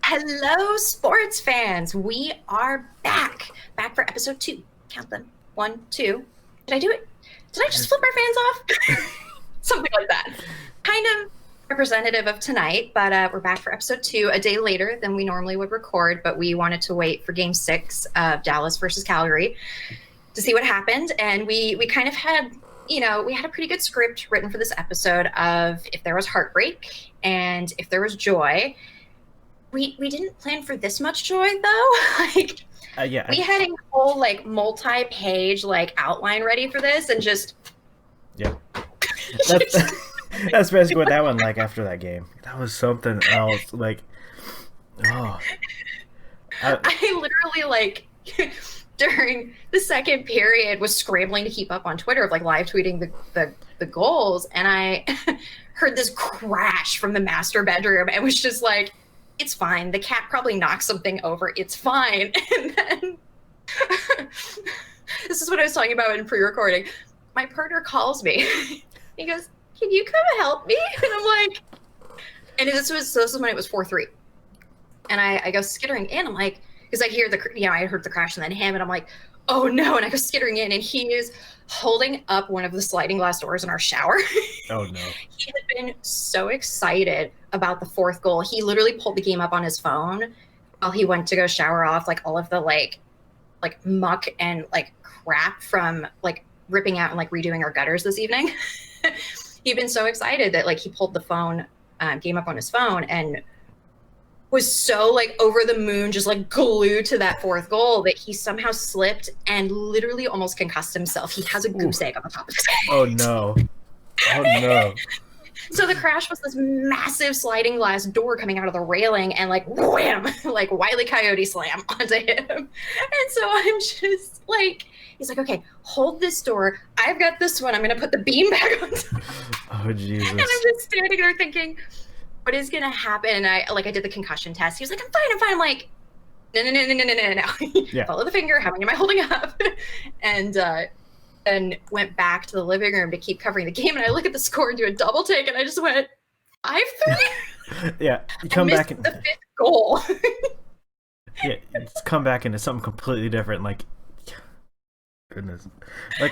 Hello, sports fans. We are back for episode 2. Count them. 1, 2. Did I do it? Did I just flip our fans off? Something like that. Kind of representative of tonight, but we're back for episode 2 a day later than we normally would record, but we wanted to wait for game 6 of Dallas versus Calgary to see what happened. And we kind of had, we had a pretty good script written for this episode of if there was heartbreak and if there was joy. We didn't plan for this much joy though. We had a whole multi-page outline ready for this, and just that's basically what that went like after that game. That was something else. I literally during the second period was scrambling to keep up on Twitter of live tweeting the goals, and I heard this crash from the master bedroom and was just like, it's fine. The cat probably knocked something over. It's fine. And then this is what I was talking about in pre-recording. My partner calls me. He goes, "Can you come help me?" And I'm like, and this was when it was 4-3. And I go skittering in. I'm like, because I hear I heard the crash and then him, and I'm like, oh no. And I go skittering in, and he is holding up one of the sliding glass doors in our shower. Oh no. He had been so excited about the 4th goal. He literally pulled the game up on his phone while he went to go shower off all of the muck and crap from ripping out and redoing our gutters this evening. He'd been so excited that he pulled the game up on his phone and was so over the moon, just glued to that 4th goal, that he somehow slipped and literally almost concussed himself. He has a goose egg on the top of his head. Oh no. Oh no. So the crash was this massive sliding glass door coming out of the railing, and wham, Wile E. Coyote slam onto him. And so I'm just he's like, okay, hold this door. I've got this one. I'm going to put the beam back on top. Oh, Jesus. And I'm just standing there thinking, what is going to happen? And I did the concussion test. He was like, I'm fine. I'm like, no. Yeah. Follow the finger. How many am I holding up? And went back to the living room to keep covering the game. And I look at the score and do a double take, and I just went 5-3. Yeah, you come back and the 5th goal. Yeah, it's come back into something completely different. Goodness, oh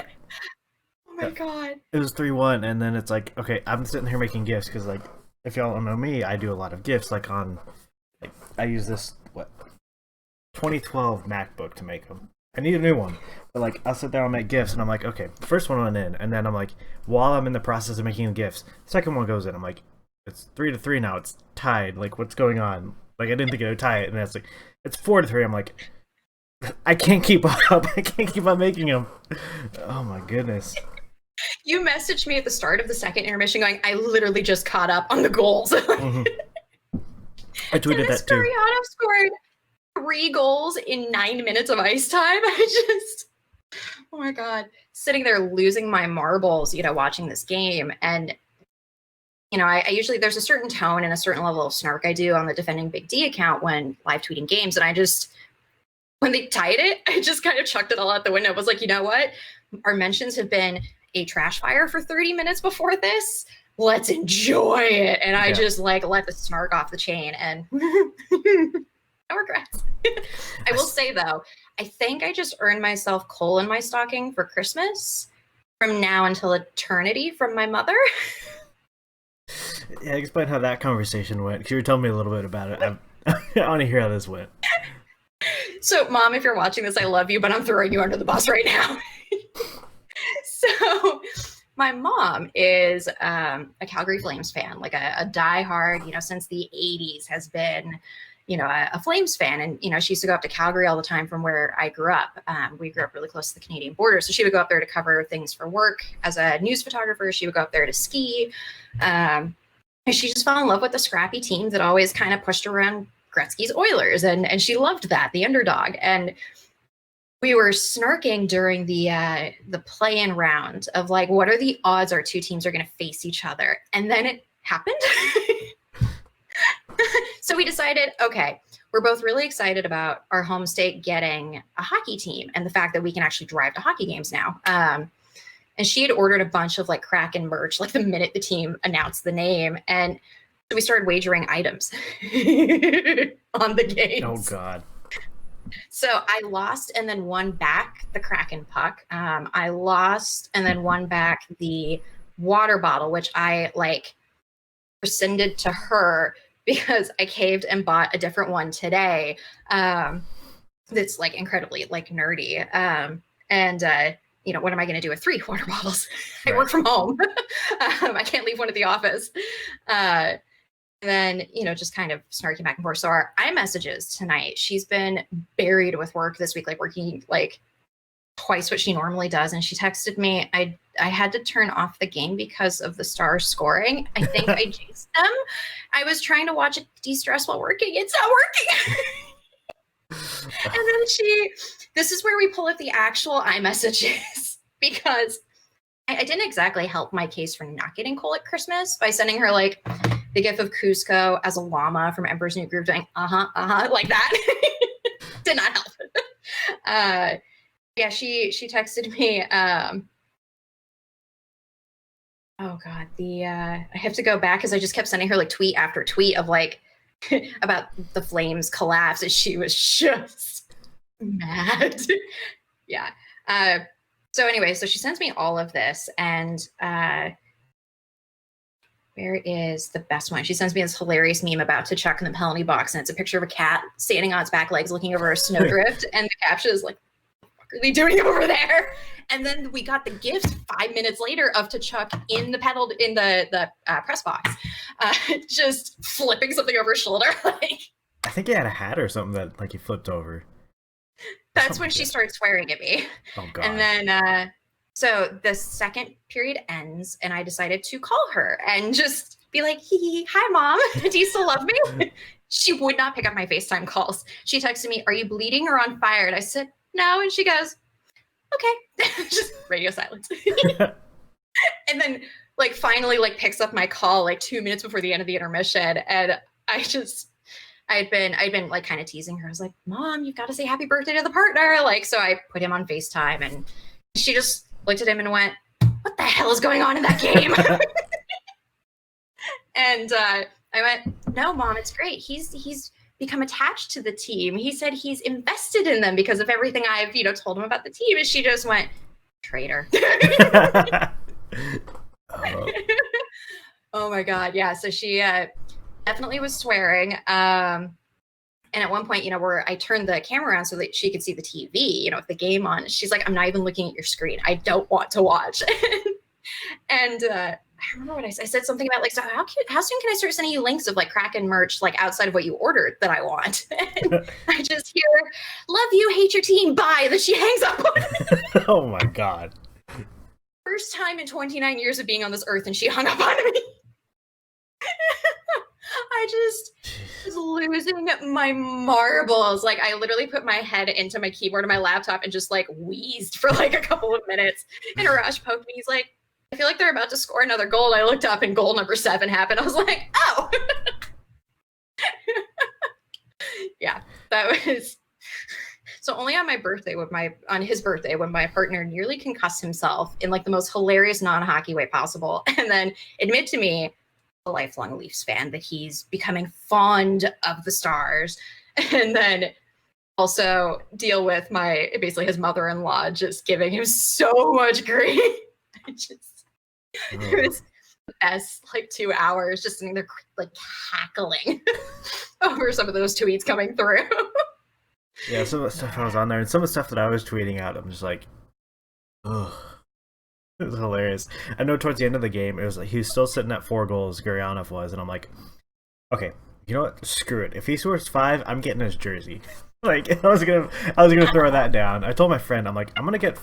my god, it was 3-1, and then it's okay, I'm sitting here making GIFs because if y'all don't know me, I do a lot of GIFs. I use this 2012 MacBook to make them. I need a new one, but I'll sit there, I'll make GIFs, and I'm like, okay, the first one went in, and then I'm like, while I'm in the process of making the GIFs, the second one goes in. I'm like, it's 3-3 now, it's tied. What's going on? I didn't think it would tie it, and it's it's 4-3. I'm like, I can't keep up. I can't keep on making them. Oh my goodness. You messaged me at the start of the second intermission going, I literally just caught up on the goals. Mm-hmm. I tweeted that too. Storiano scored 3 goals in 9 minutes of ice time. Oh my god, sitting there losing my marbles, watching this game. And I usually, there's a certain tone and a certain level of snark I do on the Defending Big D account when live tweeting games, and when they tied it, I just kind of chucked it all out the window. I was like, you know what? Our mentions have been a trash fire for 30 minutes before this. Let's enjoy it. And I just let the snark off the chain, and no regrets. I will say though, I think I just earned myself coal in my stocking for Christmas from now until eternity from my mother. Yeah, explain how that conversation went. You were telling me a little bit about it. I want to hear how this went. So, Mom, if you're watching this, I love you, but I'm throwing you under the bus right now. So, my mom is a Calgary Flames fan, a diehard, since the 80s has been, a Flames fan. And, she used to go up to Calgary all the time from where I grew up. We grew up really close to the Canadian border. So she would go up there to cover things for work. As a news photographer, she would go up there to ski. And she just fell in love with the scrappy team that always kind of pushed around Gretzky's Oilers. And she loved that, the underdog. And we were snarking during the play-in round of what are the odds our two teams are going to face each other? And then it happened. So we decided, okay, we're both really excited about our home state getting a hockey team and the fact that we can actually drive to hockey games now. And she had ordered a bunch of Kraken merch the minute the team announced the name. And so we started wagering items. on the games. Oh God. So I lost and then won back the Kraken puck. I lost and then won back the water bottle, which I like rescinded to her because I caved and bought a different one today. That's like incredibly like nerdy. What am I going to do with 3 water bottles? I work from home. I can't leave one at the office. And then, just kind of snarking back and forth. So our iMessages tonight, she's been buried with work this week, like working like twice what she normally does. And she texted me, I had to turn off the game because of the Stars scoring. I think I jinxed them. I was trying to watch it de-stress while working. It's not working. And then this is where we pull up the actual iMessages because I didn't exactly help my case for not getting coal at Christmas by sending her like the gif of Cusco as a llama from Emperor's New Groove doing like that. Did not help. Yeah, she texted me. Oh God, I have to go back because I just kept sending her like tweet after tweet of like about the Flames collapse, and she was just mad. Yeah. So anyway, so she sends me all of this, and where is the best one? She sends me this hilarious meme about Tkachuk in the penalty box, and it's a picture of a cat standing on its back legs looking over a snowdrift, and the caption is like, "What the fuck are they doing over there?" And then we got the gift 5 minutes later of Tkachuk in the press box, just flipping something over his shoulder. Like, I think he had a hat or something that like he flipped over. That's when she started swearing at me. Oh God. And then so the second period ends, and I decided to call her and just be like, "Hi, Mom. Do you still love me?" She would not pick up my FaceTime calls. She texted me, "Are you bleeding or on fire?" And I said, "No." And she goes, "Okay." Just radio silence. And then like finally like picks up my call like 2 minutes before the end of the intermission. And I'd been like kind of teasing her. I was like, "Mom, you've got to say happy birthday to the partner." Like, so I put him on FaceTime, and she just looked at him and went, "What the hell is going on in that game?" And I went, "No, Mom, it's great. He's become attached to the team. He said he's invested in them because of everything I've, told him about the team." And she just went, "Traitor." Oh my God. Yeah. So she definitely was swearing. And at one point, where I turned the camera on so that she could see the TV, with the game on, she's like, "I'm not even looking at your screen. I don't want to watch." And I remember what I said something about like, "So how soon can I start sending you links of like Kraken merch, like outside of what you ordered that I want?" And I just hear, "Love you, hate your team, bye." Then she hangs up on me. Oh my God. First time in 29 years of being on this earth, and she hung up on me. I just was losing my marbles. Like, I literally put my head into my keyboard on my laptop and just like wheezed for like a couple of minutes. And Arash poked me. He's like, "I feel like they're about to score another goal." And I looked up and goal number 7 happened. I was like, "Oh." Yeah, that was so only on my birthday on his birthday when my partner nearly concussed himself in like the most hilarious non-hockey way possible, and then admit to me, a lifelong Leafs fan, that he's becoming fond of the Stars, and then also deal with basically his mother-in-law just giving him so much grief. It was the best like 2 hours just sitting there like cackling over some of those tweets coming through. Yeah, some of the stuff I was on there, and some of the stuff that I was tweeting out, I'm just like, ugh. It was hilarious. I know towards the end of the game, it was like he was still sitting at 4 goals, Guryanov was, and I'm like, okay, you know what? Screw it. If he scores 5, I'm getting his jersey. Like, I was gonna throw that down. I told my friend, I'm like, I'm gonna get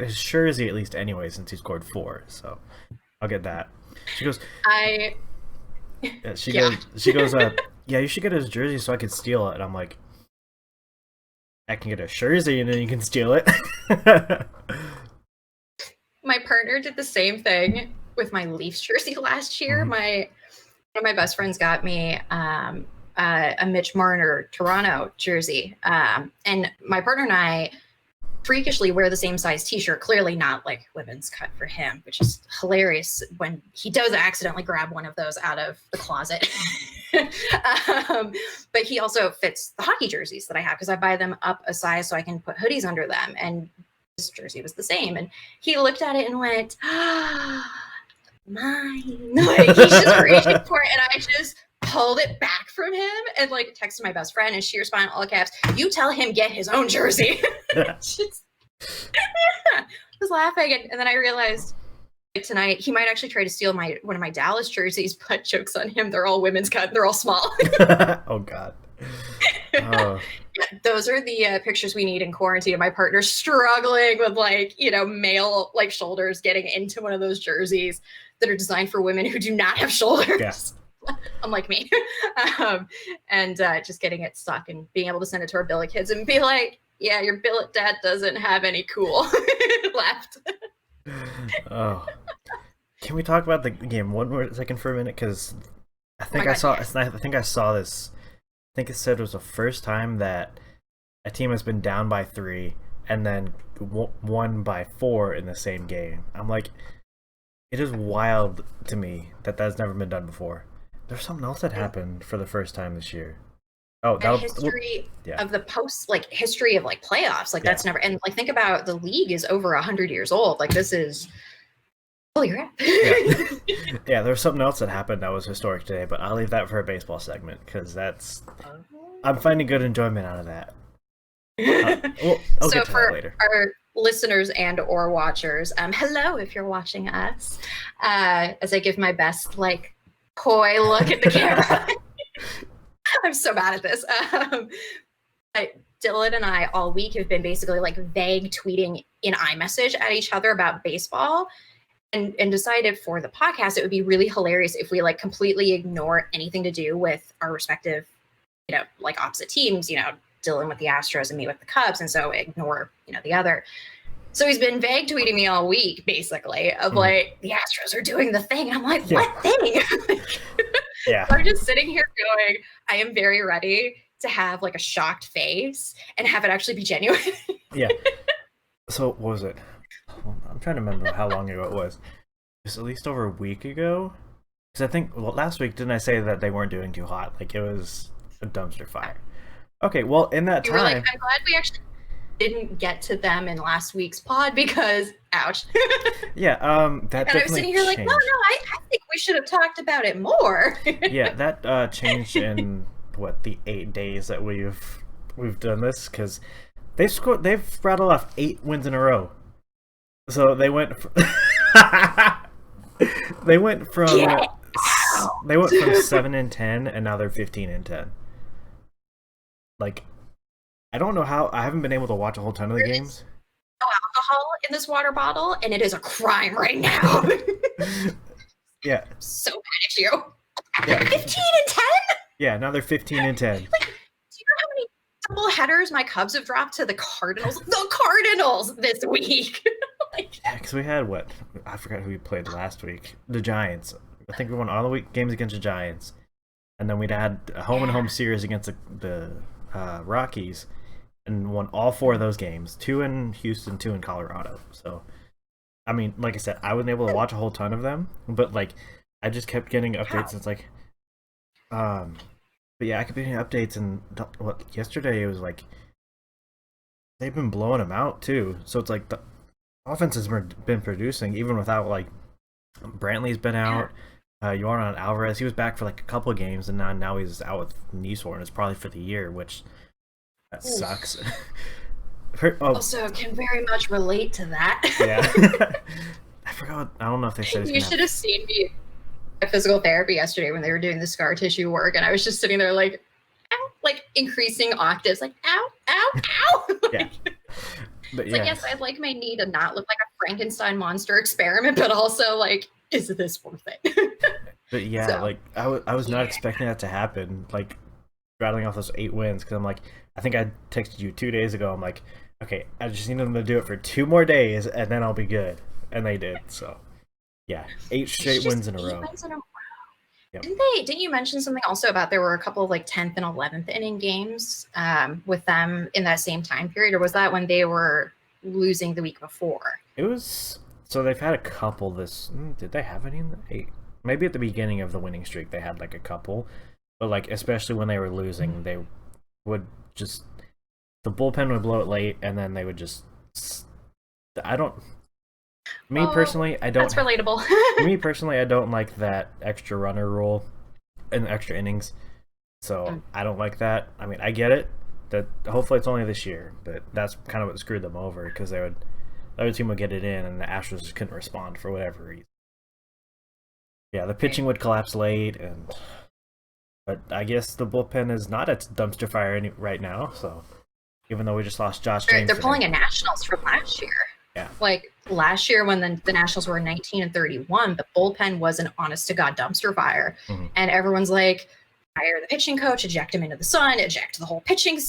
his jersey at least anyway, since he scored 4, so I'll get that. She goes, she goes, yeah, you should get his jersey so I can steal it. And I'm like, I can get a jersey and then you can steal it. My partner did the same thing with my Leafs jersey last year. Mm-hmm. One of my best friends got me a Mitch Marner Toronto jersey, and my partner and I freakishly wear the same size t-shirt, clearly not like women's cut for him, which is hilarious when he does accidentally grab one of those out of the closet. But he also fits the hockey jerseys that I have because I buy them up a size so I can put hoodies under them, and his jersey was the same, and he looked at it and went, mine. Like, he's just reaching for it, and I just pulled it back from him and like texted my best friend, and she responded in all caps, "You tell him get his own jersey." Just, I was laughing, and then I realized like, tonight he might actually try to steal one of my Dallas jerseys, but jokes on him, they're all women's cut, they're all small. Oh God. Oh. Yeah, those are the pictures we need in quarantine. My partner struggling with like, male like shoulders, getting into one of those jerseys that are designed for women who do not have shoulders. Yeah. Unlike me. And just getting it stuck and being able to send it to our billet kids and be like, yeah, your billet dad doesn't have any cool left. Oh. Can we talk about the game one more second for a minute? Because I think I saw this. I think it said it was the first time that a team has been down by 3 and then won by 4 in the same game. I'm like, it is wild to me that that's never been done before. There's something else that happened for the first time this year. Oh, that history of the post, like history of like playoffs, like that's never. And like think about the league is over 100 years old. Like this is. Holy crap. Yeah, there was something else that happened that was historic today, but I'll leave that for a baseball segment because I'm finding good enjoyment out of that. I'll so get to for that later. Our listeners and or watchers, hello if you're watching us. As I give my best like coy look at the camera. I'm so bad at this. Dylan and I all week have been basically like vague tweeting in iMessage at each other about baseball. And decided for the podcast, it would be really hilarious if we like completely ignore anything to do with our respective, like opposite teams, Dylan with the Astros and me with the Cubs. And so ignore, the other. So he's been vague tweeting me all week, basically, of like, the Astros are doing the thing. And I'm like, what thing? Yeah. So I'm just sitting here going, I am very ready to have like a shocked face and have it actually be genuine. Yeah. So what was it? I'm trying to remember how long ago it was. It was at least over a week ago. Because I think, last week, didn't I say that they weren't doing too hot? Like, it was a dumpster fire. Okay, well, in that time... I'm glad we actually didn't get to them in last week's pod because, ouch. Yeah, that definitely I was sitting here like, no, I think we should have talked about it more. Yeah, that changed in, the 8 days that we've done this? Because they've rattled off 8 wins in a row. So they went from 7-10 and now they're 15-10. Like, I don't know how I haven't been able to watch a whole ton of the games. No alcohol in this water bottle, and it is a crime right now. Yeah. So mad at you. Yeah. 15-10? Yeah, now they're 15-10. Like, do you know how many double headers my Cubs have dropped to the Cardinals? The Cardinals this week. Yeah, because we had I forgot who we played last week. The Giants. I think we won all the games against the Giants, and then we'd had a home series against the Rockies, and won all 4 of those games. 2 in Houston, 2 in Colorado. So, I mean, like I said, I wasn't able to watch a whole ton of them, but like, I just kept getting updates. It's like, but yeah, I kept getting updates, and yesterday it was like they've been blowing them out too. So it's like the offense has been producing even without like Brantley's been out. Yordan Alvarez, he was back for like a couple of games, and now he's out with knee soreness, probably for the year, which that sucks. Also, can very much relate to that. Yeah. I forgot. I don't know if they said you should have seen me at physical therapy yesterday when they were doing the scar tissue work, and I was just sitting there like, ow, like increasing octaves, like ow, ow, ow. Yeah. But it's like, yes, I'd like my knee to not look like a Frankenstein monster experiment, but also like, is this worth it? But yeah, so, like I was not expecting that to happen. Like rattling off those 8 wins, because I'm like, I think I texted you 2 days ago. I'm like, okay, I just need them to do it for 2 more days, and then I'll be good. And they did. So yeah, 8 straight wins in a row. Yep. Didn't you mention something also about there were a couple of like 10th and 11th inning games with them in that same time period, or was that when they were losing the week before. It was so they've had a couple this. Did they have any in the maybe at the beginning of the winning streak they had like a couple, but like especially when they were losing, they would just the bullpen would blow it late, and then they would just. I don't. Me personally, I don't. That's relatable. Me personally, I don't like that extra runner rule in extra innings, so I don't like that. I mean, I get it. That hopefully it's only this year, but that's kind of what screwed them over because the other team would get it in, and the Astros just couldn't respond for whatever reason. Yeah, the pitching would collapse late, but I guess the bullpen is not at dumpster fire right now. So even though we just lost Josh James, they're pulling a Nationals from last year. Yeah, like last year when the Nationals were 19-31, the bullpen was an honest to God dumpster fire, and everyone's like, hire the pitching coach, eject him into the sun, eject the whole pitching,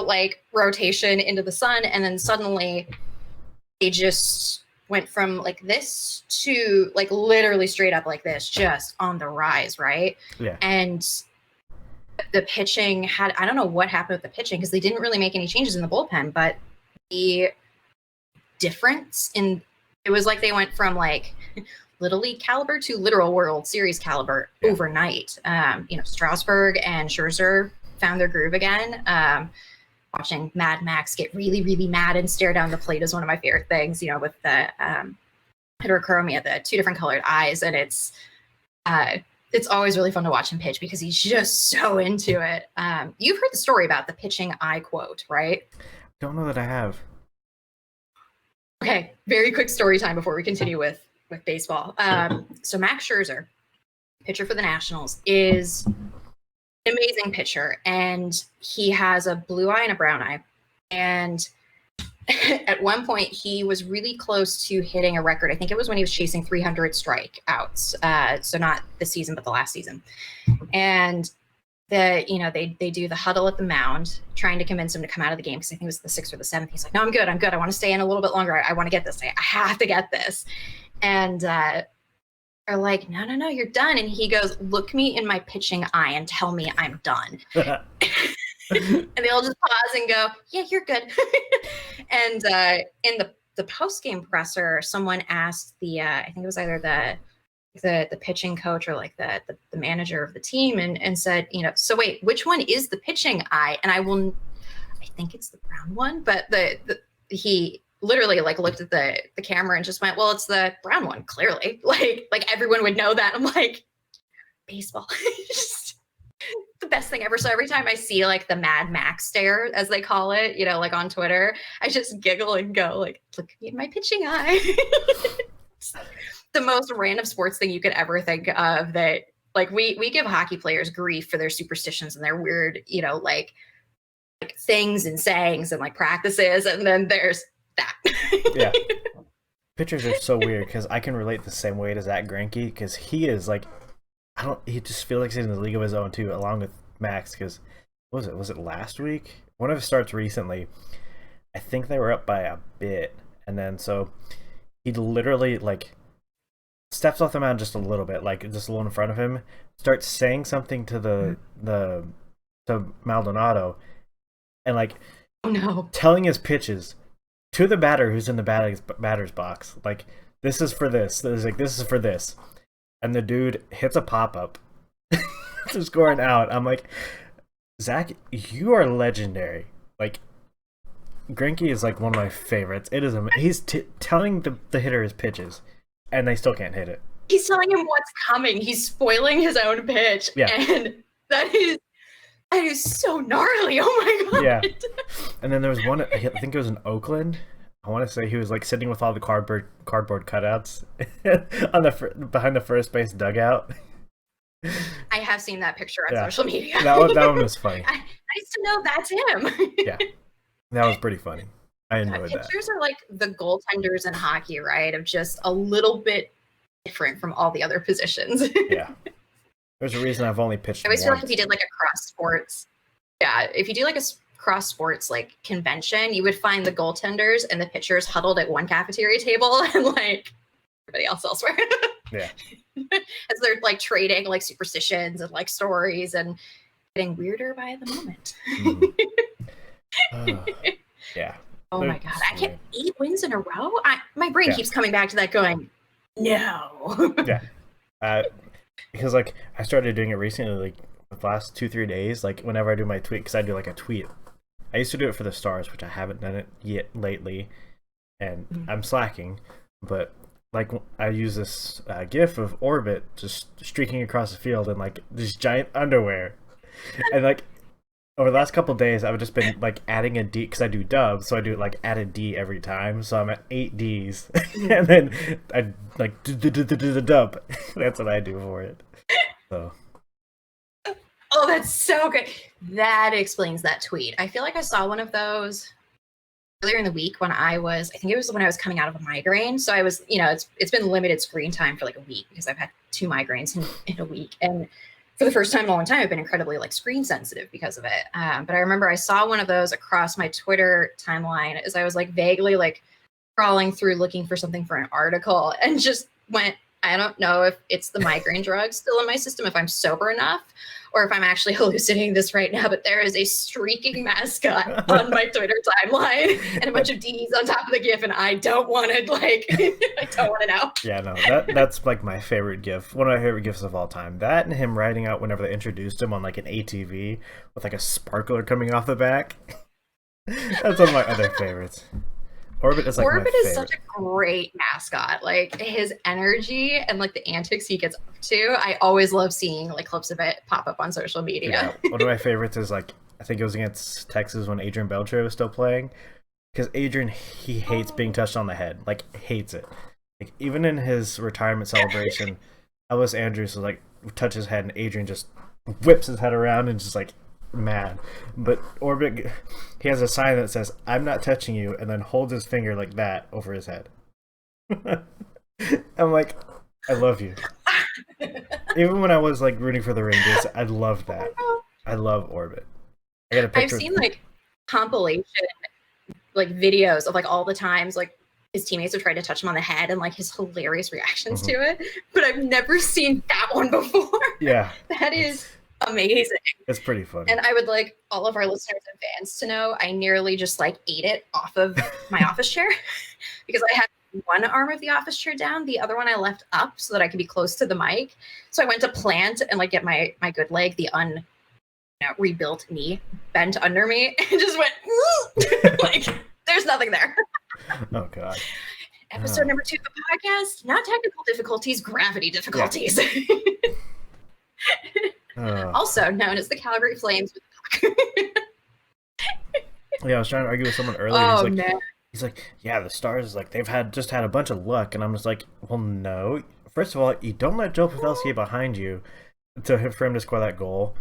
like rotation into the sun, and then suddenly they just went from like this to like literally straight up like this, just on the rise, right? Yeah. And the pitching I don't know what happened with the pitching because they didn't really make any changes in the bullpen, but the difference in it was like they went from like Little League caliber to literal World Series caliber overnight. Strasburg and Scherzer found their groove again. Watching Mad Max get really, really mad and stare down the plate is one of my favorite things, with the heterochromia, the two different colored eyes. And it's always really fun to watch him pitch because he's just so into it. You've heard the story about the pitching eye quote, right? Don't know that I have. Okay, very quick story time before we continue with baseball. So Max Scherzer, pitcher for the Nationals, is an amazing pitcher, and he has a blue eye and a brown eye. And at one point, he was really close to hitting a record. I think it was when he was chasing 300 strikeouts. So not this season, but the last season. And they do the huddle at the mound, trying to convince him to come out of the game because I think it was the 6th or the 7th. He's like, no, I'm good. I want to stay in a little bit longer. I want to get this. I have to get this. And are like, no, you're done. And he goes, look me in my pitching eye and tell me I'm done. And they all just pause and go, yeah, you're good. And in the post-game presser, someone asked I think it was either the pitching coach or like the manager of the team and said, so wait, which one is the pitching eye? And I think it's the brown one, but he literally like looked at the camera and just went, well, it's the brown one, clearly. Like everyone would know that. I'm like, baseball. Just the best thing ever. So every time I see like the Mad Max stare, as they call it, like on Twitter, I just giggle and go like, look at me in my pitching eye. The most random sports thing you could ever think of that like we give hockey players grief for their superstitions and their weird, like things and sayings and like practices. And then there's that. Yeah. Pitchers are so weird because I can relate the same way to Zach Greinke because he is like, he just feels like he's in the league of his own too, along with Max because was it last week? One of his starts recently, I think they were up by a bit. And then so he literally like steps off the mound just a little bit, like just a little in front of him, starts saying something to to Maldonado, and like telling his pitches to the batter who's in the batter's box, like this is for this. This is for this, and the dude hits a pop up to score an out. I'm like, Zach, you are legendary. Like Greinke is like one of my favorites. It is he's telling the hitter his pitches. And they still can't hit it. He's telling him what's coming. He's spoiling his own pitch. Yeah. And that is so gnarly. Oh my god. Yeah. And then there was one, I think it was in Oakland. I want to say he was like sitting with all the cardboard cutouts on behind the first base dugout. I have seen that picture on social media. That one was funny. Nice to know that's him. Yeah. That was pretty funny. I enjoyed that. Pitchers are like the goaltenders in hockey, right? Of just a little bit different from all the other positions. Yeah. There's a reason I've only pitched I always once. feel like if you did like a cross sports, if you do like a cross sports like convention, you would find the goaltenders and the pitchers huddled at one cafeteria table and like everybody else elsewhere. Yeah. As they're like trading like superstitions and like stories and getting weirder by the moment. Yeah. Oh They're my god, I get sweet. 8 wins in a row. My brain Yeah. keeps coming back to that, going, no. Yeah. Uh, because like I started doing it recently, like the last 2 3 days. Like whenever I do my tweet, because I do like a tweet. I used to do it for the stars, which I haven't done it yet lately, and I'm slacking. But like I use this GIF of Orbit just streaking across the field in like this giant underwear, and like over the last couple of days, I've just been like adding a D because I do dubs, so I do like add a D every time. So I'm at 8 Ds, and then I like the dub. That's what I do for it. So Oh, that's so good. That explains that tweet. I feel like I saw one of those earlier in the week when I think it was when I was coming out of a migraine. So I was, it's been limited screen time for like a week because I've had 2 migraines in a week. And for the first time in a long time, I've been incredibly like screen sensitive because of it. But I remember I saw one of those across my Twitter timeline as I was like vaguely like crawling through looking for something for an article, and just went, I don't know if it's the migraine drug still in my system, if I'm sober enough, or if I'm actually hallucinating this right now. But there is a streaking mascot on my Twitter timeline and a bunch of D's on top of the GIF, and I don't want to I don't want to know. yeah, no, that's like my favorite GIF. One of my favorite GIFs of all time. That and him riding out whenever they introduced him on like an ATV with like a sparkler coming off the back. That's one of my other favorites. Orbit is like Orbit my is favorite. such a great mascot. Like his energy and like the antics he gets up to. I always love seeing like clips of it pop up on social media. Yeah, one of my favorites is like I think it was against Texas when Adrian Beltre was still playing. Because Adrian, he hates being touched on the head. Like, hates it. Like, even in his retirement celebration, Ellis Andrews was like, touch his head, and Adrian just whips his head around and just like mad. But Orbit, he has a sign that says, "I'm not touching you," and then holds his finger like that over his head. I'm like, I love you. Even when I was like rooting for the Rangers, I loved that. I love Orbit. I got a picture. I've seen like compilation like videos of like all the times like his teammates have tried to touch him on the head and like his hilarious reactions to it, but I've never seen that one before. Yeah, That is amazing. it's pretty funny. And I would like all of our listeners and fans to know I nearly just like ate it off of my office chair because I had one arm of the office chair down, the other one I left up so that I could be close to the mic. So I went to plant and like get my good leg, the rebuilt knee bent under me, and just went like there's nothing there. Oh god. Episode number 2 of the podcast, not technical difficulties, gravity difficulties. Also known as the Calgary Flames. Yeah, I was trying to argue with someone earlier. Oh, he's like, yeah, the Stars, like, they've just had a bunch of luck, and I'm just like, well, no. First of all, you don't let Joe Pavelski get behind you for him to score that goal.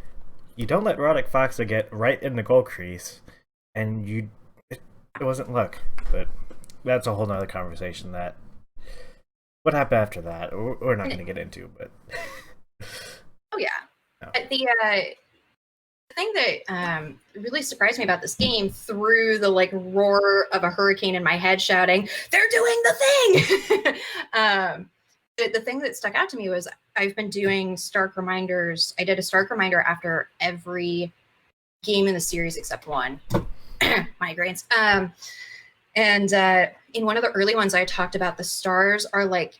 You don't let Roddick Fox get right in the goal crease, and it wasn't luck. But that's a whole nother conversation. That what happened after that, we're not going to get into. But oh yeah, no. The thing that really surprised me about this game, through the like roar of a hurricane in my head shouting, "They're doing the thing!" The thing that stuck out to me was I've been doing Stark reminders. I did a Stark reminder after every game in the series except one. Migraines. And in one of the early ones, I talked about the Stars are like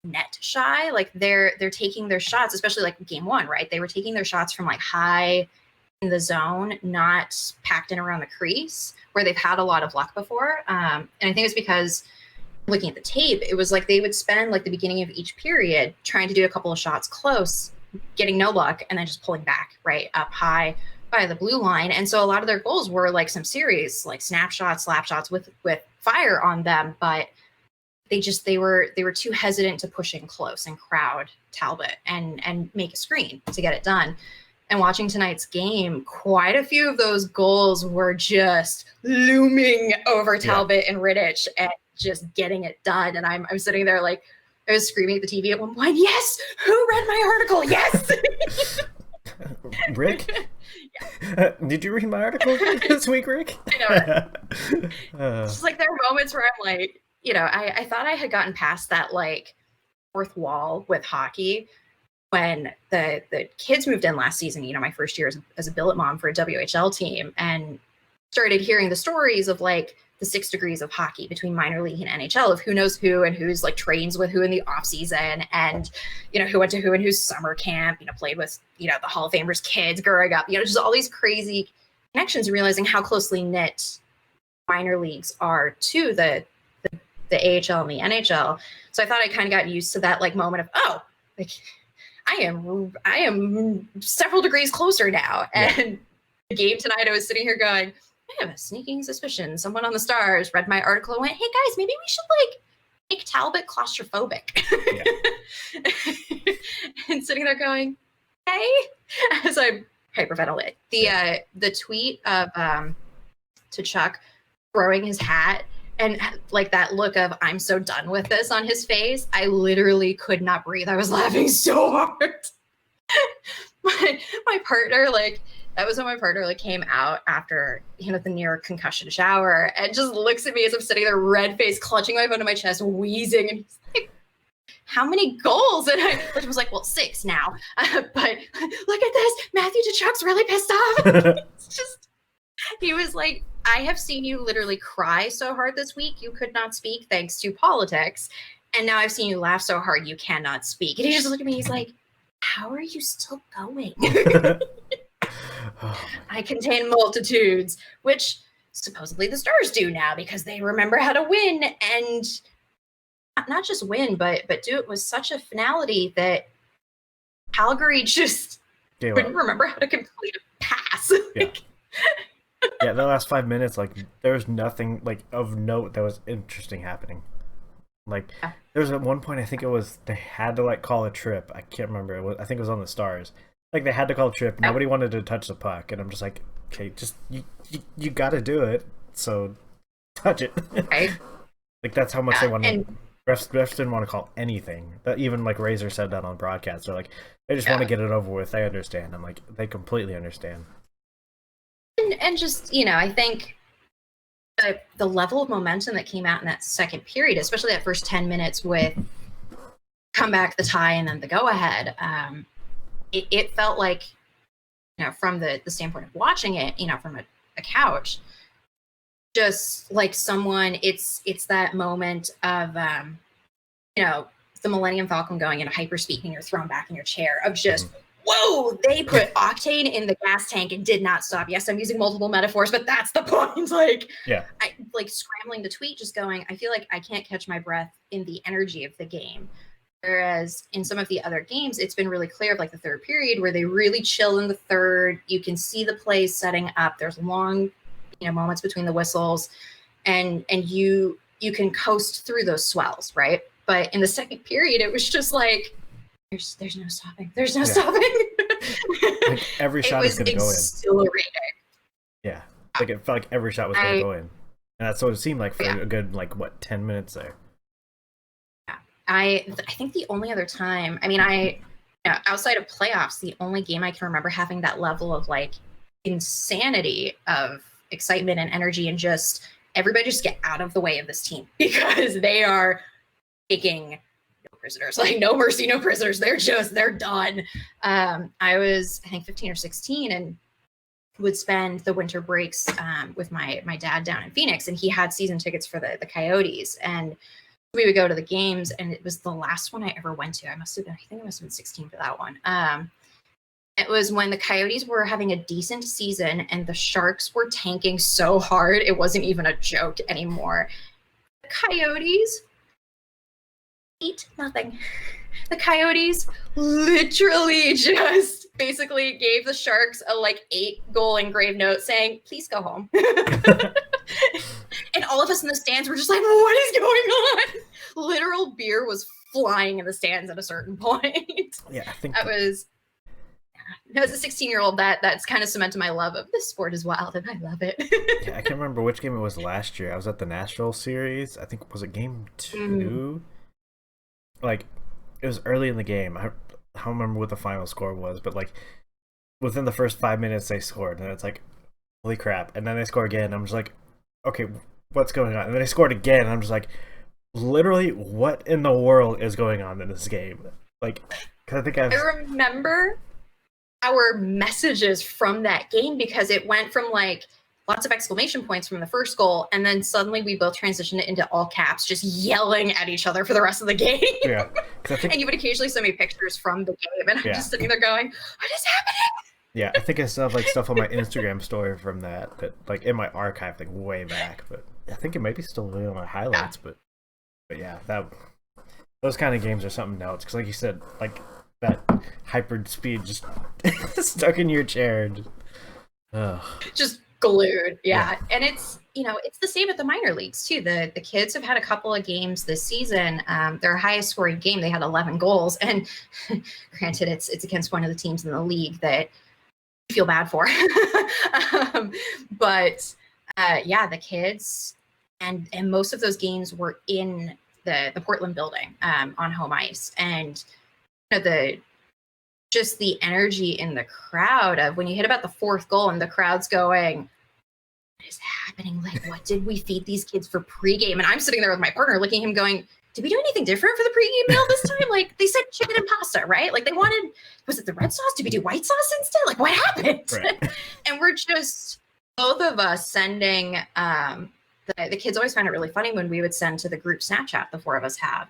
net shy. Like they're taking their shots, especially like game 1, right? They were taking their shots from like high in the zone, not packed in around the crease, where they've had a lot of luck before. And I think it's because looking at the tape, it was like they would spend like the beginning of each period trying to do a couple of shots close, getting no luck, and then just pulling back right up high by the blue line. And so a lot of their goals were like some series, like snapshots, slap shots with fire on them, but they were too hesitant to push in close and crowd Talbot and make a screen to get it done. And watching tonight's game, quite a few of those goals were just looming over Talbot and Rittich and just getting it done. And I'm sitting there like, I was screaming at the TV at one point, yes, who read my article? Yes. Rick? Did you read my article this week, Rick? I know. It's just like there are moments where I'm like, I thought I had gotten past that like fourth wall with hockey when the kids moved in last season, my first year as a billet mom for a WHL team, and started hearing the stories of like the 6 degrees of hockey between minor league and NHL, of who knows who and who's like trains with who in the off season, and who went to who and whose summer camp, played with the Hall of Famers kids growing up, just all these crazy connections, and realizing how closely knit minor leagues are to the AHL and the NHL. So I thought I kind of got used to that like moment of, oh, like I am several degrees closer now. Yeah. And the game tonight, I was sitting here going, I have a sneaking suspicion someone on the Stars read my article and went, hey guys, maybe we should like make Talbot claustrophobic. Yeah. And sitting there going, hey, as I hyperventilate. The tweet of to Chuck throwing his hat and like that look of I'm so done with this on his face, I literally could not breathe. I was laughing so hard. my partner, like, that was when my partner like came out after the near concussion shower and just looks at me as I'm sitting there red faced, clutching my phone to my chest, wheezing, and he's like, how many goals? And I was like, well, 6 now. But look at this. Matthew Tkachuk's really pissed off. It's just, he was like, I have seen you literally cry so hard this week you could not speak thanks to politics. And now I've seen you laugh so hard you cannot speak. And he just looked at me, he's like, how are you still going? I contain multitudes, which supposedly the Stars do now because they remember how to win, and not just win, but do it with such a finality that Calgary just couldn't remember how to complete a pass. Yeah. Yeah, the last 5 minutes, like, there was nothing, like, of note that was interesting happening. Like, there was at one point, I think it was, they had to, like, call a trip. I can't remember. I think it was on the Stars. Like, they had to call a trip. Nobody wanted to touch the puck. And I'm just like, okay, just, you got to do it. So, touch it. Right. Like, that's how much they wanted. Refs didn't want to call anything. That even, like, Razor said that on broadcast. They're like, they just want to get it over with. They understand. I'm like, they completely understand. And just, I think the level of momentum that came out in that second period, especially that first 10 minutes with comeback, the tie, and then the go-ahead, it felt like, from the standpoint of watching it, from a couch, just like someone, it's that moment of, the Millennium Falcon going into hyperspeed and you're thrown back in your chair of just, whoa, they put octane in the gas tank and did not stop. Yes, I'm using multiple metaphors, but that's the point. Like, yeah, I like scrambling to tweet, just going, I feel like I can't catch my breath in the energy of the game. Whereas in some of the other games, it's been really clear of like the third period where they really chill in the third. You can see the plays setting up. There's long, moments between the whistles, and you can coast through those swells, right? But in the second period, it was just like, there's no stopping. There's no stopping. Like every shot is going to go in. Exhilarating. Yeah, like it felt like every shot was going to go in, and that's what it seemed like for a good 10 minutes there. Yeah, I think the only other time, outside of playoffs, the only game I can remember having that level of like insanity of excitement and energy, and just everybody just get out of the way of this team because they are taking prisoners, like no mercy, no prisoners. They're done. I was, I think, 15 or 16 and would spend the winter breaks with my dad down in Phoenix, and he had season tickets for the Coyotes, and we would go to the games, and it was the last one I ever went to. I think I must have been 16 for that one. It was when the Coyotes were having a decent season and the Sharks were tanking so hard it wasn't even a joke anymore. The Coyotes 8-0. The Coyotes literally just basically gave the Sharks a 8-goal engraved note saying, please go home. And all of us in the stands were just like, what is going on? Literal beer was flying in the stands at a certain point. Yeah, I think that was, as a 16-year-old, that's kind of cemented my love of this sport is wild, and I love it. Yeah, I can't remember which game it was last year. I was at the Nashville series. I think, was it game 2? Like, it was early in the game. I don't remember what the final score was, but within the first 5 minutes they scored, and it's like, holy crap. And then they score again, and I'm just like, okay, what's going on? And then they scored again, and I'm just like, literally, what in the world is going on in this game? Like, cause I remember our messages from that game because it went from lots of exclamation points from the first goal, and then suddenly we both transitioned it into all caps, just yelling at each other for the rest of the game. Yeah. And you would occasionally send me pictures from the game, and I'm just sitting there going, what is happening? Yeah, I think I still have like stuff on my Instagram story from that like in my archive, like way back. But I think it might be still in my highlights. But yeah, those kind of games are something else. Because like you said, like that hyper speed just stuck in your chair. Just glued. Yeah. And it's, it's the same at the minor leagues too. The kids have had a couple of games this season. Their highest scoring game, they had 11 goals. And granted, it's against one of the teams in the league that I feel bad for. But the kids and most of those games were in the Portland building on home ice. And just the energy in the crowd of when you hit about the fourth goal and the crowd's going, what is happening? Like, what did we feed these kids for pregame? And I'm sitting there with my partner looking at him going, did we do anything different for the pregame meal this time? Like, they said chicken and pasta, right? Like, they wanted, was it the red sauce? Did we do white sauce instead? Like, what happened? Right. And we're just, both of us sending, the kids always found it really funny when we would send to the group Snapchat, the four of us have,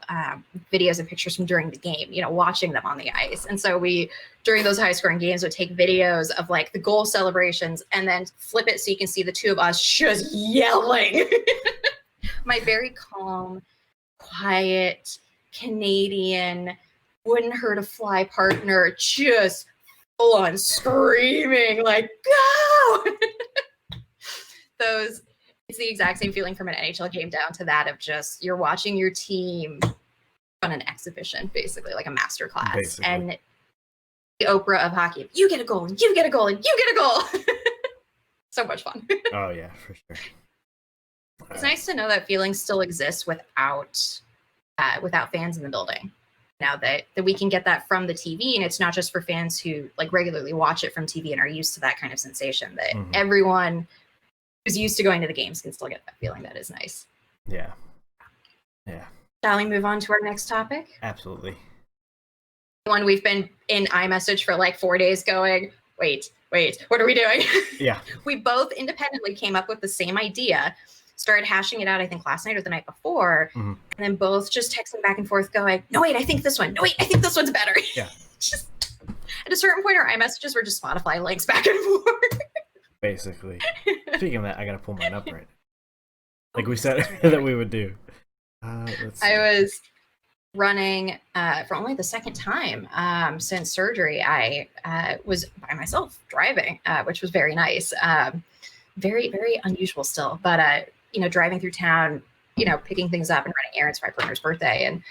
videos and pictures from during the game, watching them on the ice. And so we, during those high scoring games, would take videos of like the goal celebrations and then flip it so you can see the two of us just yelling. My very calm, quiet, Canadian, wouldn't hurt a fly partner, just full on screaming like, go! It's the exact same feeling from an NHL game down to that of just you're watching your team on an exhibition, basically, like a master class. Basically. And the Oprah of hockey, you get a goal, and you get a goal, and you get a goal. So much fun. Oh, yeah, for sure. It's nice to know that feeling still exists without fans in the building. Now that we can get that from the TV, and it's not just for fans who like regularly watch it from TV and are used to that kind of sensation, that everyone who's used to going to the games can still get that feeling. That is nice. Yeah. Shall we move on to our next topic? Absolutely. One we've been in iMessage for like 4 days going, wait, what are we doing? Yeah. We both independently came up with the same idea, started hashing it out, I think last night or the night before, and then both just texting back and forth going, no, wait, I think this one. No, wait, I think this one's better. Yeah. Just at a certain point, our iMessages were just Spotify links back and forth. Basically. Speaking of that, I gotta pull mine up right. Like we said that we would do. Let's see. I was running for only the second time since surgery. I was by myself driving, which was very nice. Very, very unusual still. But driving through town, picking things up and running errands for my partner's birthday and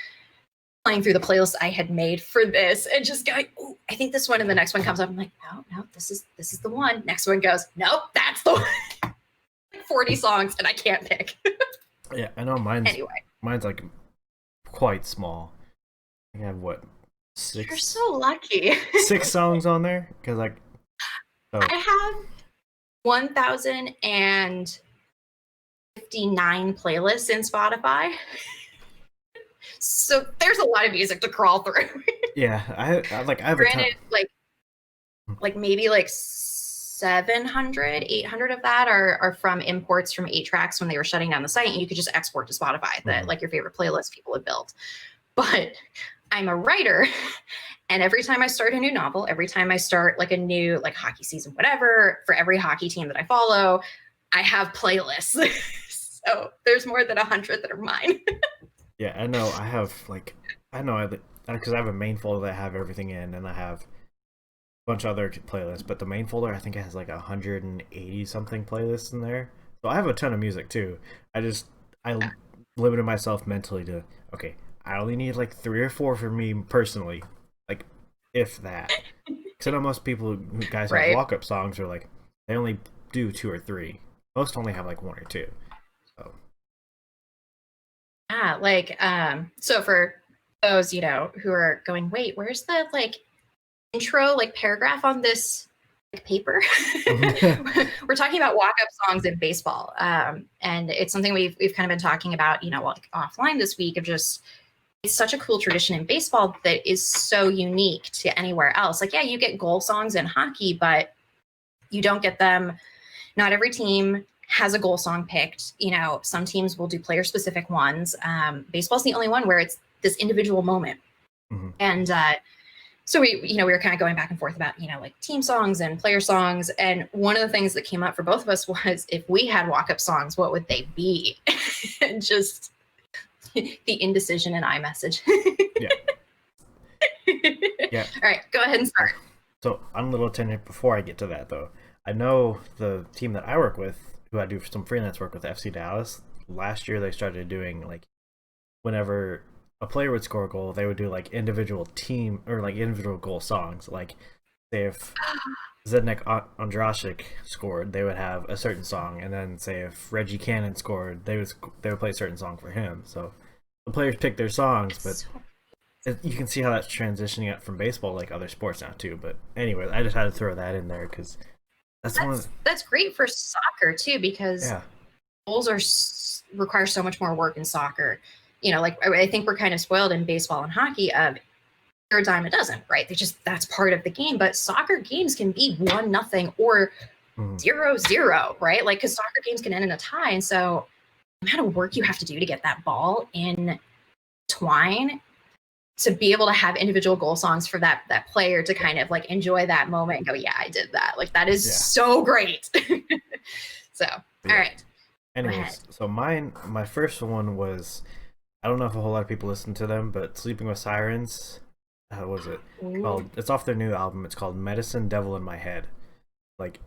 playing through the playlist I had made for this and just going, oh, I think this one, and the next one comes up. I'm like, no, this is the one. Next one goes, nope, that's the one. 40 songs and I can't pick. Yeah, I know mine's like quite small. I have what, 6? You're so lucky. 6 songs on there? Because I have 1,059 playlists in Spotify. So there's a lot of music to crawl through. Yeah, I have granted, like maybe like 700, 800 of that are from imports from 8-Tracks when they were shutting down the site, and you could just export to Spotify that like your favorite playlist people had built. But I'm a writer, and every time I start a new novel, every time I start like a new like hockey season, whatever, for every hockey team that I follow, I have playlists. So there's more than 100 that are mine. Yeah, I know. Because I have a main folder that I have everything in, and I have a bunch of other playlists. But the main folder, I think it has like 180 something playlists in there. So I have a ton of music too. I limited myself mentally to, okay, I only need like 3 or 4 for me personally, like if that. Because I know most guys have walk-up songs are like they only do 2 or 3. Most only have like 1 or 2. So. So for those, who are going, wait, where's the like intro, like paragraph on this like, paper? We're talking about walk-up songs in baseball. And it's something we've kind of been talking about, like offline this week of just, it's such a cool tradition in baseball that is so unique to anywhere else. Like, yeah, you get goal songs in hockey, but you don't get them not every team has a goal song picked. Some teams will do player specific ones. Baseball's the only one where it's this individual moment. Mm-hmm. And so we were kind of going back and forth about, like team songs and player songs. And one of the things that came up for both of us was, if we had walk-up songs, what would they be? And just the indecision in iMessage. Yeah. Yeah. All right, go ahead and start. So on a little tangent before I get to that, though, I know the team that I work with, who I do some freelance work with, FC Dallas, last year they started doing, like, whenever a player would score a goal, they would do like individual team or like individual goal songs. Like, say if Zdeněk Ondrašik scored, they would have a certain song, and then say if Reggie Cannon scored, they would play a certain song for him. So the players pick their songs, but you can see how that's transitioning up from baseball, like other sports now too. But anyway, I just had to throw that in there because that's great for soccer too, because goals require so much more work in soccer. Like, I think we're kind of spoiled in baseball and hockey of a dime a dozen, right? That's part of the game. But soccer games can be 1-0 or 0-0, right? Like, because soccer games can end in a tie. And so the amount of work you have to do to get that ball in twine, to be able to have individual goal songs for that player to kind of like enjoy that moment and go, yeah, I did that. Like, that is so great. So, all right. Anyways, so my first one was, I don't know if a whole lot of people listen to them, but Sleeping with Sirens, how was it called? It's off their new album. It's called Medicine Devil in My Head. Like,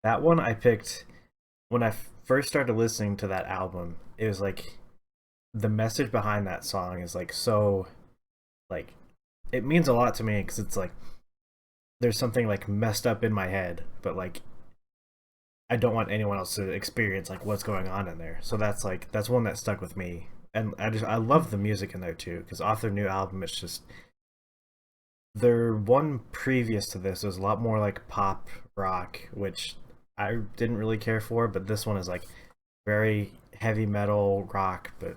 that one I picked when I first started listening to that album. It was like, the message behind that song is like, so, like, it means a lot to me, because it's like, there's something like messed up in my head, but like, I don't want anyone else to experience like what's going on in there. So that's one that stuck with me. And I love the music in there too, because off their new album, it's just, their one previous to this was a lot more like pop rock, which I didn't really care for, but this one is like very heavy metal rock. But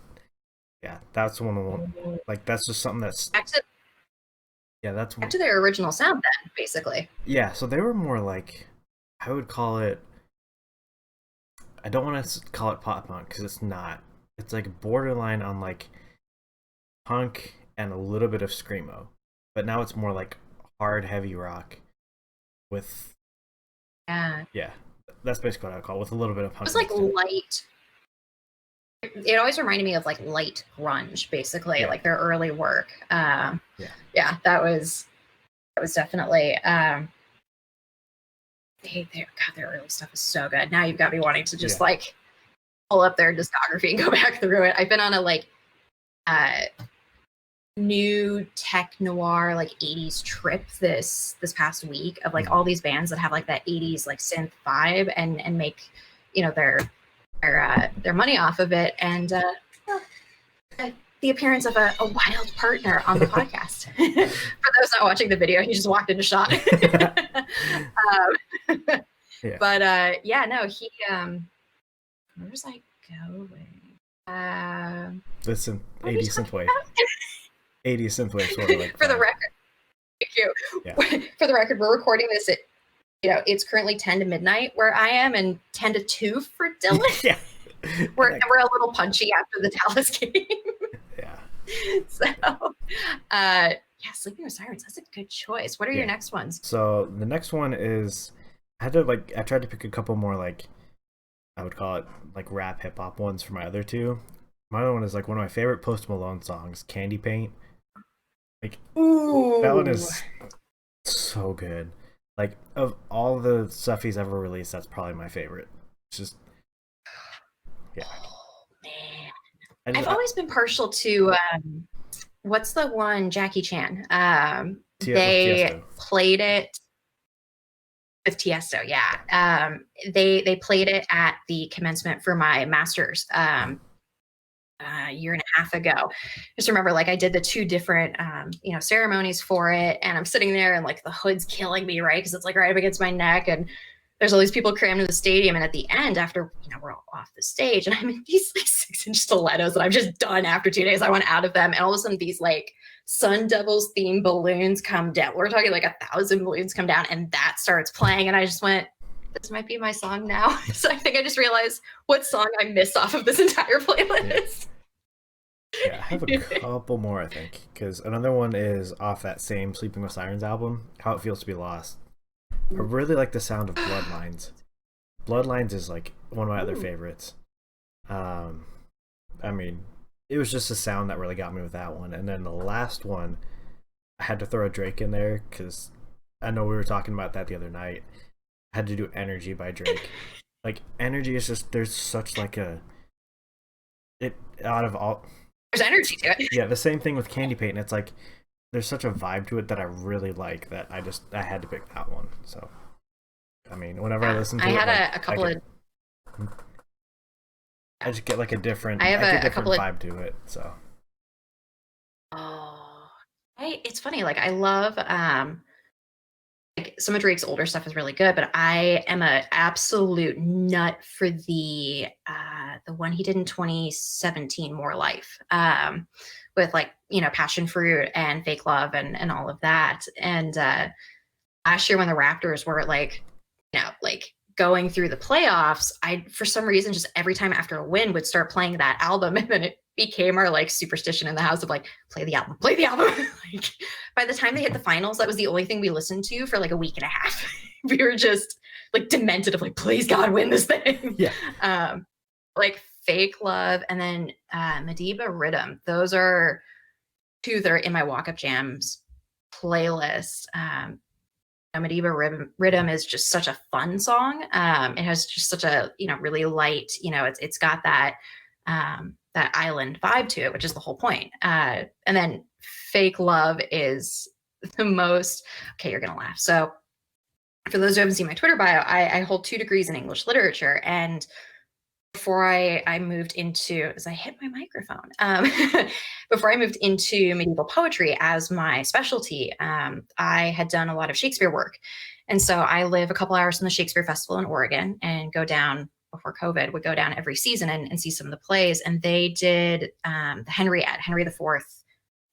yeah, that's one of them. Like, that's just something that's back to their original sound then, basically. Yeah, so they were more like, I would call it, I don't want to call it pop punk, because it's not. It's like borderline on like punk and a little bit of screamo, but now it's more like hard, heavy rock with that's basically what I call it, with a little bit of punk. It was like light. It always reminded me of like light grunge, basically, like their early work. That was definitely their early stuff is so good. Now you've got me wanting to just like pull up their discography and go back through it. I've been on a like new tech noir like 80s trip this past week of like all these bands that have like that 80s like synth vibe and make their money off of it, and the appearance of a wild partner on the podcast. For those not watching the video, he just walked into shot. But he where was I going? Listen, 80s synthwave. 80s synthwave, sort of like for the record. Thank you. Yeah. For the record, we're recording this at, it's currently 10 to midnight where I am, and 10 to 2 for Dylan. Yeah. We're a little punchy after the Dallas game. Yeah. So, Sleeping with Sirens, that's a good choice. What are your next ones? So the next one is, I tried to pick a couple more, like, I would call it like rap hip hop ones for my other two. My other one is like one of my favorite Post Malone songs, Candy Paint. Like, that one is so good. Like, of all the stuff he's ever released, that's probably my favorite. It's just, oh man, I've always been partial to what's the one, Jackie Chan. They played it with Tiesto. They played it at the commencement for my master's a year and a half ago. Just remember, like, I did the 2 different ceremonies for it, and I'm sitting there and like the hood's killing me, right, because it's like right up against my neck, and there's all these people crammed in the stadium, and at the end, after we're all off the stage, and I'm in these like 6-inch stilettos that I've just done after 2 days. I went out of them, and all of a sudden these like Sun Devils themed balloons come down. We're talking like 1,000 balloons come down, and that starts playing, and I just went, this might be my song now. So I think I just realized what song I missed off of this entire playlist. Yeah, I have a couple more, I think, because another one is off that same Sleeping with Sirens album, How It Feels to Be Lost. I really like the sound of Bloodlines. Bloodlines is like one of my other favorites. I mean, it was just a sound that really got me with that one. And then the last one, I had to throw a Drake in there because I know we were talking about that the other night. I had to do Energy by Drake. Like, Energy is just, there's such like a, it out of all, there's energy to it. yeah, the same thing with Candy Paint. It's like there's such a vibe to it that I really like that I had to pick that one. So I mean, whenever I listen to I it, had like, a couple of. I just get like a different, I have I get a different couple of. vibe to it. So Oh, it's funny. Like I love like some of Drake's older stuff is really good, but I am a absolute nut for the one he did in 2017, More Life, with like Passion Fruit and Fake Love and all of that. And last year when the Raptors were like like going through the playoffs, I for some reason just every time after a win would start playing that album, and then it became our like superstition in the house of like play the album, play the album. Like by the time they hit the finals, that was the only thing we listened to for like a week and a half. We were just like demented of like, please God, win this thing. yeah, Like Fake Love and then Mediba Rhythm. Those are two that are in my walk up jams playlist. Mediba Rhythm is just such a fun song. It has just such a really light. It's got that that island vibe to it, which is the whole point. And then Fake Love is the most. Okay, you're gonna laugh. So for those who haven't seen my Twitter bio, I hold 2 degrees in English literature, and before I moved into, as I hit my microphone, before I moved into medieval poetry as my specialty, I had done a lot of Shakespeare work. And so I live a couple hours from the Shakespeare Festival in Oregon and go down before COVID, would go down every season and see some of the plays. And they did the Henry the Fourth,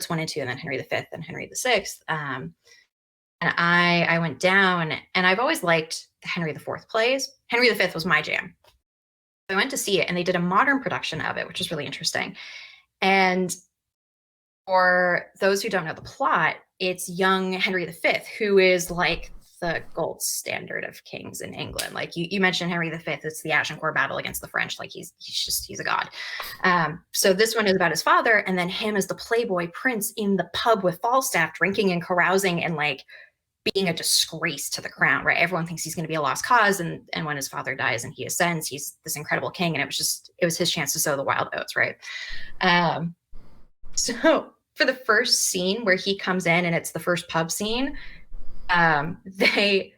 1 and 2, and then Henry the Fifth and Henry the Sixth. And I went down, and I've always liked the Henry the Fourth plays. Henry the Fifth was my jam. I went to see it, and they did a modern production of it, which was really interesting. And for those who don't know the plot, it's young Henry V, who is like the gold standard of kings in England. Like you mentioned Henry V, it's the Agincourt battle against the French. Like he's a god. So this one is about his father, and then him as the playboy prince in the pub with Falstaff, drinking and carousing and like being a disgrace to the crown, right? Everyone thinks he's going to be a lost cause. And when his father dies and he ascends, he's this incredible king. And it was his chance to sow the wild oats, right? So for the first scene where he comes in and it's the first pub scene, it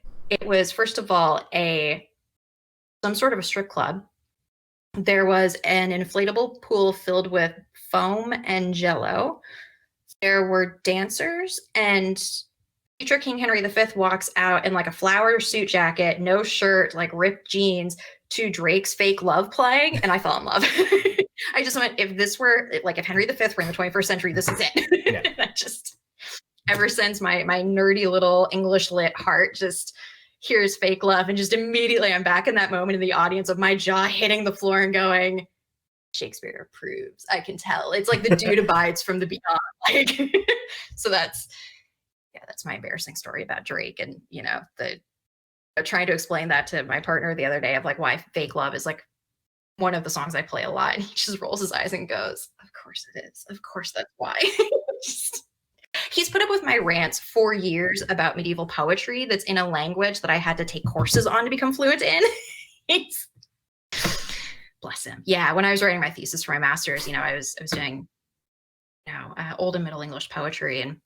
was, first of all, some sort of a strip club. There was an inflatable pool filled with foam and jello. There were dancers, and future King Henry V walks out in like a flower suit jacket, no shirt, like ripped jeans, to Drake's Fake Love playing, and I fell in love. I just went, if this were like, if Henry V were in the 21st century, this is it. Yeah. I just, ever since my nerdy little English lit heart just hears Fake Love, and just immediately I'm back in that moment in the audience of my jaw hitting the floor and going, Shakespeare approves. I can tell. It's like the dude abides from the beyond. Like, so that's my embarrassing story about Drake, and trying to explain that to my partner the other day of like why Fake Love is like one of the songs I play a lot, and he just rolls his eyes and goes, "Of course it is. Of course that's why." He's put up with my rants for years about medieval poetry that's in a language that I had to take courses on to become fluent in. Bless him. Yeah, when I was writing my thesis for my master's, I was doing Old and Middle English poetry, and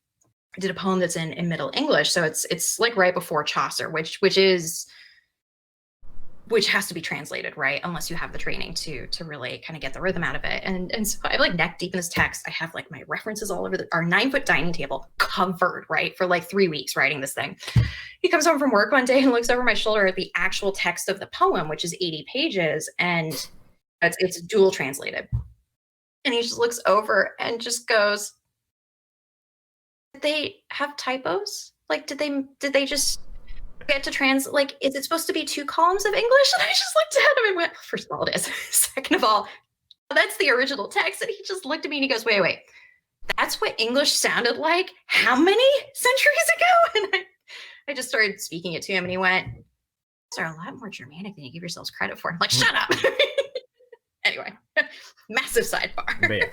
I did a poem that's in Middle English, so it's like right before Chaucer, which has to be translated, right? Unless you have the training to really kind of get the rhythm out of it. And so I'm like neck deep in this text. I have like my references all over our 9-foot dining table covered, right? For like 3 weeks writing this thing. He comes home from work one day and looks over my shoulder at the actual text of the poem, which is 80 pages, and it's dual translated. And he just looks over and just goes, "Did they have typos? Like, did they just get to translate, like, is it supposed to be 2 columns of English? And I just looked at him and went, first of all, it is. Second of all, that's the original text. And he just looked at me and he goes, wait. That's what English sounded like how many centuries ago? And I just started speaking it to him and he went, these are a lot more Germanic than you give yourselves credit for. I'm like, shut up. Anyway, massive sidebar.